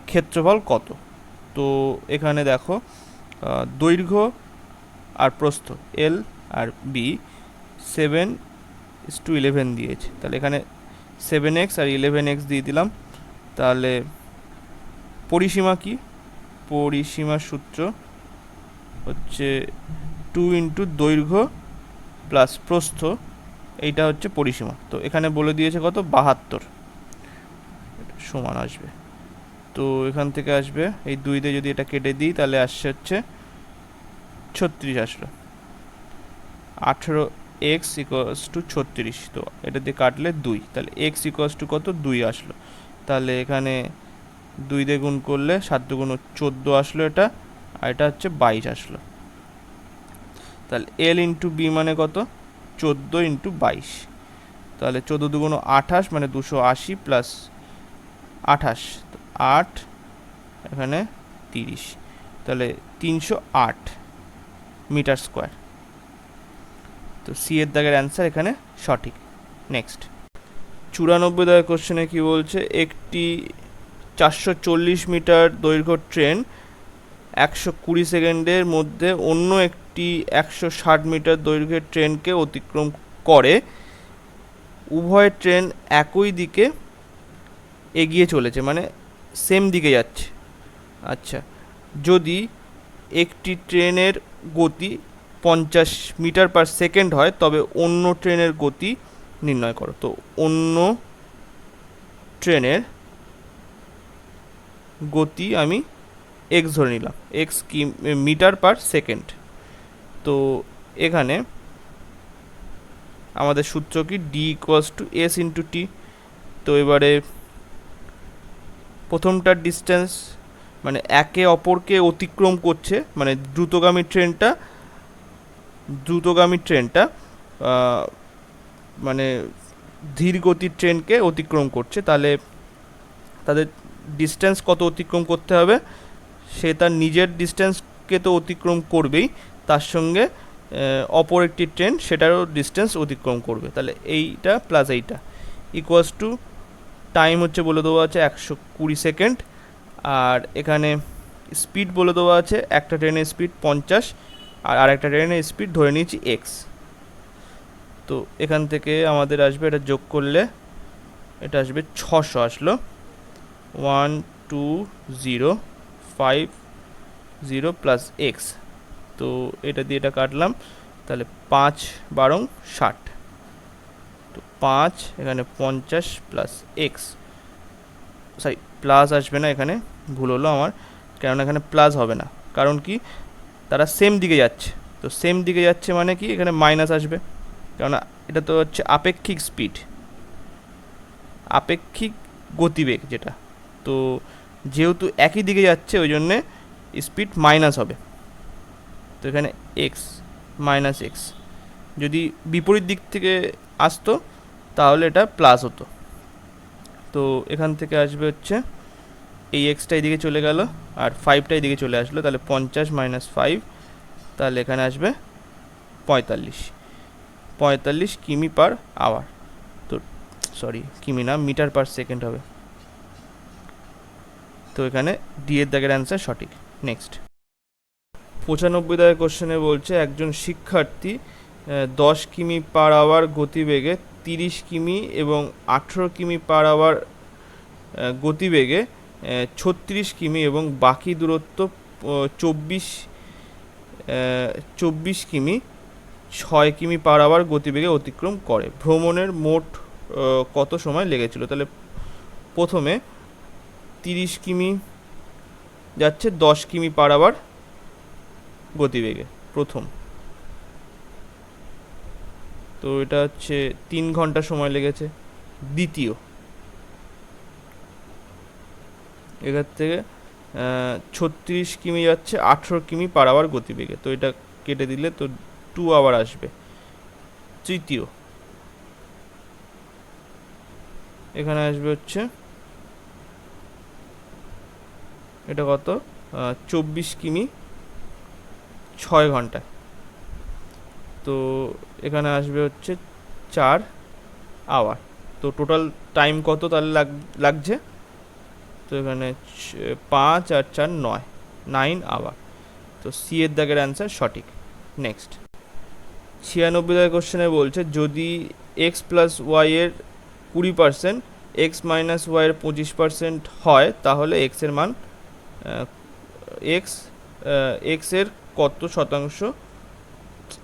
ক্ষেত্রফল কত? তো এখানে দেখো দৈর্ঘ্য আর প্রস্থ এল আর বি 7:11 দিয়েছে, তাহলে এখানে 7x আর 11x দিয়ে দিলাম। তাহলে পরিসীমা কি? পরিসীমার সূত্র হচ্ছে 2 ইন্টু দৈর্ঘ্য প্লাস প্রস্থ, এইটা হচ্ছে পরিসীমা। তো এখানে বলে দিয়েছে কত? 72 সমান আসবে। তো এখান থেকে আসবে এই 2 দিয়ে যদি এটা কেটে দিই তাহলে আসছে হচ্ছে 36 আসলো। 18x ইকুয়ালস টু 36, তো এটা দিয়ে কাটলে 2, তাহলে x ইকুয়ালস টু কত? 2 আসলো। তাহলে এখানে 2 দিয়ে গুণ করলে 7 দুগুণ 14 আসলো এটা, আর এটা হচ্ছে 22 আসলো। তাহলে এল ইন্টু বি মানে কত? 14 ইন্টু 22, তাহলে 14 দুগুণ 28 মানে 280 প্লাস 28, 8 এখানে 30, তাহলে 308 মিটার স্কোয়ার। তো সি এর দাগের অ্যান্সার এখানে সঠিক। নেক্সট 94 দাগের কোশ্চেনে কি বলছে? একটি 440 মিটার দৈর্ঘ্য ট্রেন 120 সেকেন্ডের মধ্যে অন্য একটি 160 মিটার দৈর্ঘ্যের ট্রেনকে অতিক্রম করে, উভয় ট্রেন একই দিকে এগিয়ে চলেছে, মানে সেম দিকে যাচ্ছে। আচ্ছা, যদি একটি ট্রেনের গতি 50 মিটার পার সেকেন্ড হয় তবে অন্য ট্রেনের গতি নির্ণয় করো। তো অন্য ট্রেনের গতি আমি এক্স ধরে নিলাম, এক্স কি মিটার পার সেকেন্ড। তো এখানে আমাদের সূত্র কি? D equals to s into t. তো এবারে প্রথমটার ডিস্টেন্স মানে একে অপরকে অতিক্রম করছে, মানে দ্রুতগামী ট্রেনটা মানে ধীর গতির ট্রেনকে অতিক্রম করছে, তাহলে তাদের ডিস্টেন্স কত অতিক্রম করতে হবে? সে তার নিজের ডিস্টেন্সকে তো অতিক্রম করবেই, তার সঙ্গে অপর একটি ট্রেন সেটারও ডিস্টেন্স অতিক্রম করবে। তাহলে এইটা প্লাস এইটা ইকুয়ালস টু টাইম হচ্ছে বলে দেওয়া আছে 120 সেকেন্ড, আর এখানে স্পিড বলে দেওয়া আছে, একটা ট্রেনের স্পিড 50 আর আরেকটা ট্রেনের স্পিড ধরে নিয়েছি এক্স। তো এখান থেকে আমাদের আসবে, এটা যোগ করলে এটা আসবে 600 আসলো, 1205 প্লাস এক্স। তো এটা দিয়ে এটা কাটলাম, তাহলে 5-12 60, তো 5 এখানে 50 প্লাস এক্স, সরি প্লাস আসবে না, এখানে ভুল হলো আমার, কেননা এখানে প্লাস হবে না, কারণ কি তারা সেম দিকে যাচ্ছে। তো সেম দিকে যাচ্ছে মানে কি এখানে মাইনাস আসবে, কেননা এটা তো হচ্ছে আপেক্ষিক স্পিড, আপেক্ষিক গতিবেগ যেটা। তো যেহেতু একই দিকে যাচ্ছে ওই জন্যে স্পিড মাইনাস হবে। তো এখানে এক্স মাইনাস এক্স, যদি বিপরীত দিক থেকে আসতো তাহলে এটা প্লাস হতো। তো এখান থেকে আসবে হচ্ছে এই এক্সটা এদিকে চলে গেল আর 5টা এদিকে চলে আসলো, তাহলে 50 মাইনাস 5, তাহলে এখানে আসবে 45 কিমি পার আওয়ার। তো সরি কিমি না, মিটার পার সেকেন্ড হবে। তো এখানে ডি এর দাগের অ্যান্সার সঠিক। নেক্সট 95 দাগের কোশ্চেনে বলছে একজন শিক্ষার্থী 10 কিমি পার আওয়ার গতিবেগে 30 কিমি এবং 18 কিমি পার আওয়ার গতিবেগে 36 কিমি এবং বাকি দূরত্ব 24 কিমি 6 কিমি পার আওয়ার গতিবেগে অতিক্রম করে। ভ্রমণের মোট কত সময় লেগেছিল? তাহলে প্রথমে 30 কিমি যাচ্ছে 10 কিমি পার আওয়ার গতিবেগে প্রথম। তো এটা হচ্ছে 3 ঘন্টা সময় লেগেছে। দ্বিতীয়, এখান থেকে 36 কিমি যাচ্ছে 18 কিমি পার আওয়ার গতিবেগে, তো এটা কেটে দিলে তো 2 আওয়ার আসবে। তৃতীয়, এখানে আসবে হচ্ছে এটা কত 24 কিমি 6 ঘন্টায়, তো এখানে আসবে হচ্ছে 4 আওয়ার। তো টোটাল টাইম কত তাহলে লাগছে, তো এখানে 5 আর 4 9 আওয়ার। তো সি এর দাগের অ্যান্সার সঠিক। নেক্সট 96 দাগের কোশ্চেনে বলছে যদি এক্স প্লাস ওয়াই এর 20%, এক্স মাইনাস ওয়াই এর 25% হয় তাহলে এক্স এর মান এক্স এর কত শতাংশ,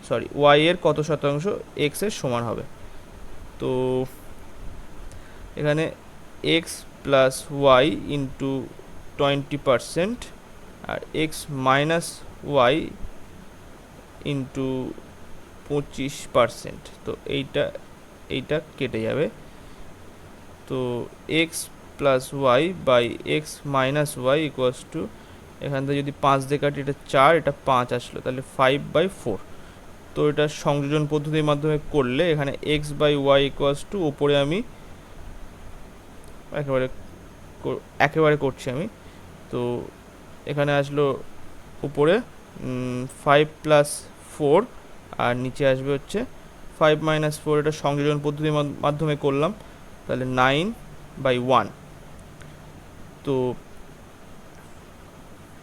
সরি ওয়াই এর কত শতাংশ এক্স এর সমান হবে। তো এখানে এক্স প্লাস ওয়াই ইন্টু 20% আর এক্স মাইনাস ওয়াই ইন্টু 25%, তো এইটা কেটে যাবে। তো X plus Y by X minus Y equals to, এখান থেকে যদি 5 দিয়ে কাটি এটা 4, এটা 5 আসলো, তাহলে 5/4। তো এটা সংযোজন পদ্ধতির মাধ্যমে করলে এখানে X by Y equals to, ওপরে আমি একেবারে করছি আমি, তো এখানে আসলো উপরে 5 + 4 আর নিচে আসবে হচ্ছে 5 - 4, এটা সংযোজন পদ্ধতির মাধ্যমে করলাম, তাহলে 9/1। তো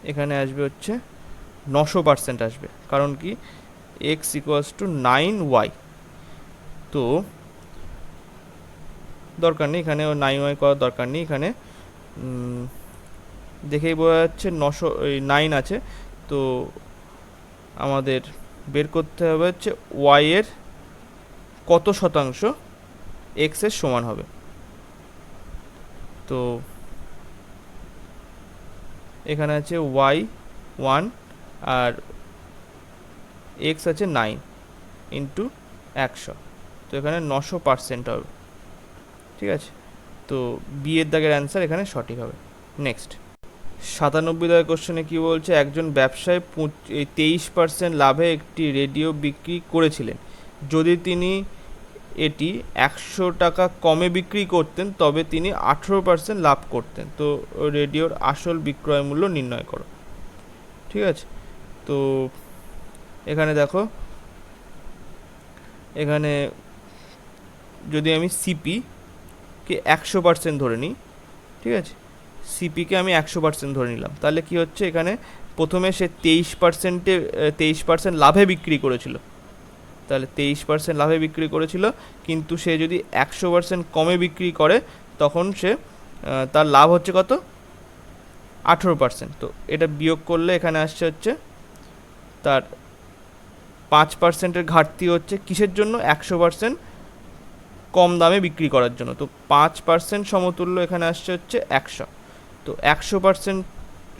এখানে আসবে হচ্ছে 900% আসবে, কারণ কি x = 9y। তো দরকার নেই এখানে 9y করার দরকার নেই, এখানে দেখেই বোঝা যাচ্ছে 9 আছে। তো আমাদের বের করতে হবে হচ্ছে y এর কত শতাংশ x এর সমান হবে। তো এখানে আছে y 1 আর x আছে 9 ইন্টু 100, তো এখানে 900% হবে। ঠিক আছে, তো বি এর দাগের অ্যান্সার এখানে সঠিক হবে। নেক্সট 97 দাগের কোশ্চেনে কি বলছে, একজন ব্যবসায়ী 23% লাভে একটি রেডিও বিক্রি করেছিলেন। যদি তিনি এটি 100 টাকা কমে বিক্রি করতেন তবে তিনি 18% লাভ করতেন। তো রেডিওর আসল বিক্রয় মূল্য নির্ণয় করো। ঠিক আছে, তো এখানে দেখো, এখানে যদি আমি সিপিকে 100% ধরে নিই, ঠিক আছে, সিপিকে আমি 100% ধরে নিলাম, তাহলে কি হচ্ছে এখানে প্রথমে সে 23% লাভে বিক্রি করেছিল, তাহলে 23% লাভে বিক্রি করেছিল, কিন্তু সে যদি 100% কমে বিক্রি করে তখন সে তার লাভ হচ্ছে কত 18%। তো এটা বিয়োগ করলে এখানে আসছে হচ্ছে তার 5%-এর ঘাটতি হচ্ছে কিসের জন্য, 100% কম দামে বিক্রি করার জন্য। তো 5% সমতুল্য এখানে আসছে হচ্ছে 100। তো 100%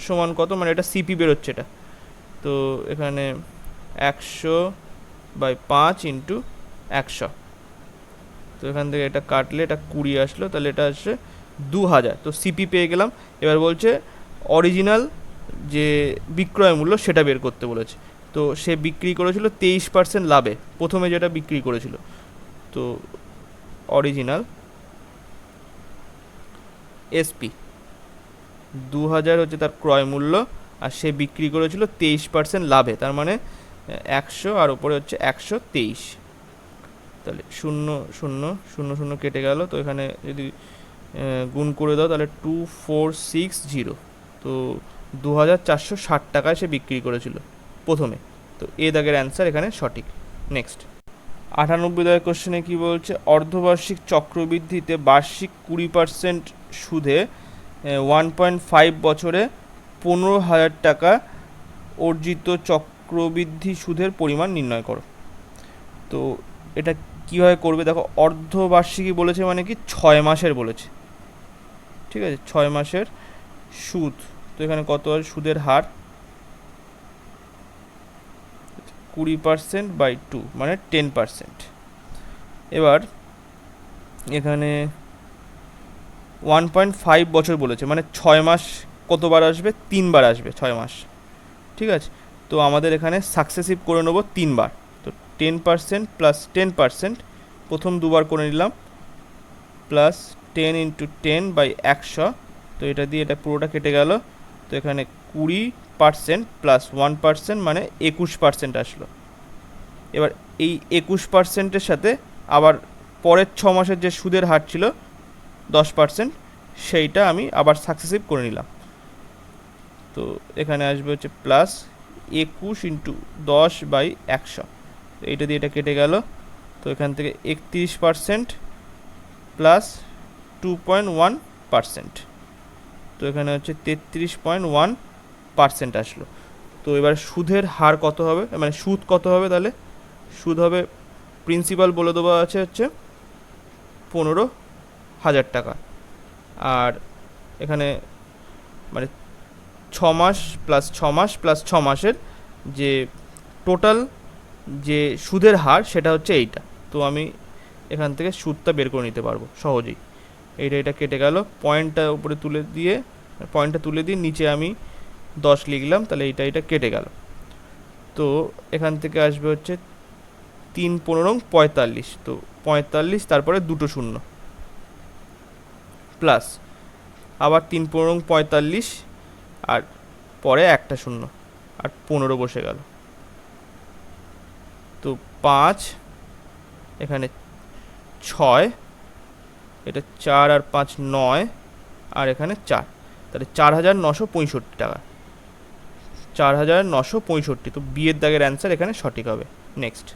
সমান কত, মানে এটা সিপি বেরোচ্ছে এটা, তো এখানে 100/5 ইন্টু 100, তো এখান থেকে এটা কাটলে এটা 20 আসলো, তাহলে এটা আসছে 2000। তো সিপি পেয়ে গেলাম। এবার বলছে অরিজিনাল যে বিক্রয় মূল্য সেটা বের করতে বলেছে। তো সে বিক্রি করেছিল 23% লাভে, প্রথমে যেটা বিক্রি করেছিল। তো অরিজিনাল এসপি 2000 হচ্ছে তার ক্রয় মূল্য, আর সে বিক্রি করেছিল 23% লাভে, তার মানে 100 আর উপরে হচ্ছে 123, তাহলে 0 0 0 0 কেটে গেল। তো এখানে যদি গুণ করে দাও তাহলে 2460, তো 2460 টাকায় সে বিক্রি করেছিল প্রথমে। তো এ দাগের অ্যান্সার এখানে সঠিক। নেক্সট 98 দাগের কোশ্চেনে কি বলছে, অর্ধবার্ষিক চক্রবৃদ্ধিতে বার্ষিক 20% সুদে 1.5 বছরে 15,000 টাকা অর্জিত চক্রবৃদ্ধি সুদের পরিমাণ নির্ণয় করো। তো এটা কীভাবে করবে, দেখো অর্ধবার্ষিকী বলেছে মানে কি 6 মাসের বলেছে, ঠিক আছে, 6 মাসের সুদ। তো এখানে কত আছে সুদের হার, 20% বাই 2 মানে 10%। এবার এখানে 1.5 বছর বলেছে, মানে 6 মাস কতবার আসবে, 3 বার আসবে 6 মাস, ঠিক আছে। তো আমাদের এখানে সাকসেসিভ করে নেবো 3 বার। তো 10% প্লাস 10%, প্রথম দুবার করে নিলাম, প্লাস 10 ইন্টু 10 বাই 100। তো এটা দিয়ে এটা পুরোটা কেটে গেল। তো এখানে 20% প্লাস 1% মানে 21% আসলো। এবার এই 21%-এর সাথে আবার পরের 6 মাসের যে সুদের হার ছিল 10%, সেইটা আমি আবার সাকসেসিভ করে নিলাম। তো এখানে আসবে হচ্ছে প্লাস 21 ইন্টু 10 বাই 100। তো এইটা দিয়ে এটা কেটে গেল। তো এখান থেকে 31% প্লাস 2.1%, তো এখানে হচ্ছে 33.1% আসলো। তো এবার সুদের হার কত হবে, মানে সুদ কত হবে, তাহলে সুদ হবে, প্রিন্সিপাল বলে দেওয়া আছে হচ্ছে 15,000 টাকা। আর এখানে মানে 6 মাস প্লাস 6 মাস প্লাস 6 মাসের যে টোটাল যে সুদের হার সেটা হচ্ছে এইটা। তো আমি এখান থেকে সুদটা বের করে নিতে পারবো সহজেই। এটা কেটে গেল, পয়েন্টটা উপরে তুলে দিয়ে, পয়েন্টটা তুলে দিয়ে নিচে আমি 10 লিখলাম, তাহলে এটা কেটে গেল। তো এখান থেকে আসবে হচ্ছে 3×15=45। তো 45, তারপরে দুটো শূন্য, প্লাস আবার 3×15=45, আর পরে একটা শূন্য, আর 15 বসে গেল। তো 5, এখানে 6, এটা 4 আর 5 9, আর এখানে 4, তাহলে 4,965 টাকা, 4,965। তো বিয়ের দাগের অ্যান্সার এখানে সঠিক হবে। নেক্সট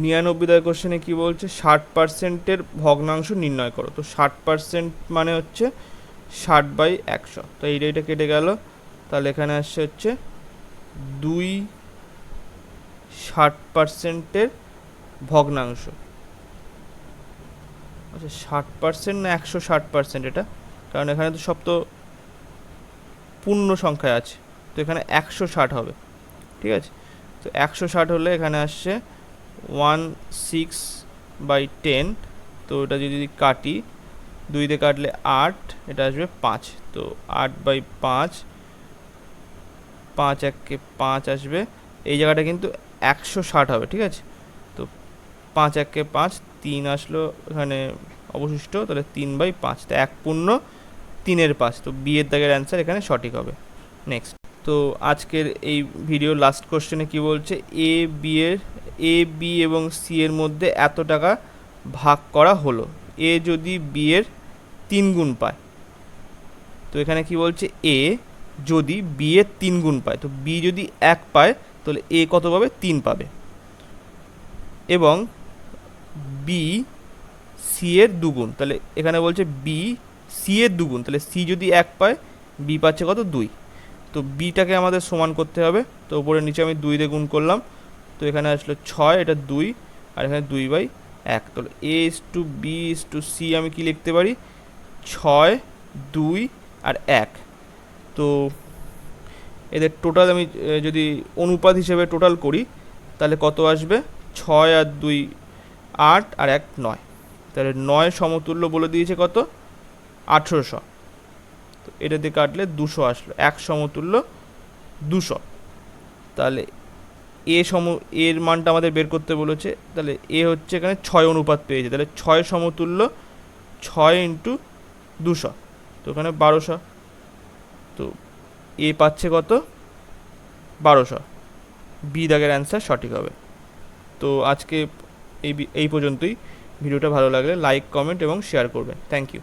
99 দাগের কোশ্চেনে কী বলছে, 60%-এর ভগ্নাংশ নির্ণয় করো। তো 60% মানে হচ্ছে 60/100। তো এইটা কেটে গেল, তাহলে এখানে আসছে হচ্ছে 2 60%-এর ভগ্নাংশ। আচ্ছা 60% না 160% এটা, কারণ এখানে তো সব তো পূর্ণ সংখ্যায় আছে, তো এখানে 160 হবে, ঠিক আছে। তো 160 হলে এখানে আসছে 16/10। তো এটা যদি কাটি, 2 দিয়ে কাটলে 8, এটা আসবে 5। তো 8/5, 5 1-কে 5 আসবে, এই জায়গাটা কিন্তু 160 হবে, ঠিক আছে। তো 5 1-কে 5, 3 আসলো এখানে অবশিষ্ট, তাহলে 3/5, তো 1/3/5। তো বিয়ের দাগের অ্যান্সার এখানে সঠিক হবে। নেক্সট, তো আজকের এই ভিডিও লাস্ট কোশ্চেনে কি বলছে, এ বি এবং সি এর মধ্যে এত টাকা ভাগ করা হলো, এ যদি বি এর 3 গুণ পায়। তো এখানে কি বলছে, এ যদি বি এর 3 গুণ পায়, তো বি যদি 1 পায় তাহলে এ কত পাবে, 3 পাবে। এবং বি সি এর 2 গুণ, তাহলে এখানে বলছে বি সি এর 2 গুণ, তাহলে সি যদি 1 পায়, বি পাচ্ছে কত, 2। তো বিটাকে আমাদের সমান করতে হবে। তো উপরে নিচে আমি 2 দিয়ে গুণ করলাম, তো এখানে আসলো 6, এটা 2, আর এখানে 2/1। তাহলে a is to b is to c আমি কি লিখতে পারি, 6, 2 আর 1। তো এদের টোটাল আমি যদি অনুপাত হিসেবে টোটাল করি, তাহলে কত আসবে, 6 আর 2 8, আর 1 9। তাহলে 9 সমতুল্য বলে দিয়েছে কত, 1800। তো এটা দিয়ে কাটলে 200 আসলো, 1 সমতুল্য 200। তাহলে এর মানটা আমাদের বের করতে বলেছে, তাহলে এ হচ্ছে এখানে 6 অনুপাত পেয়েছে, তাহলে 6 সমতুল্য 6 ইন্টু 200, তো এখানে 1200। তো এ পাচ্ছে কত, 1200। বি দাগের অ্যান্সার সঠিক হবে। তো আজকে এই পর্যন্তই। ভিডিওটা ভালো লাগলে লাইক, কমেন্ট এবং শেয়ার করবেন। Thank you.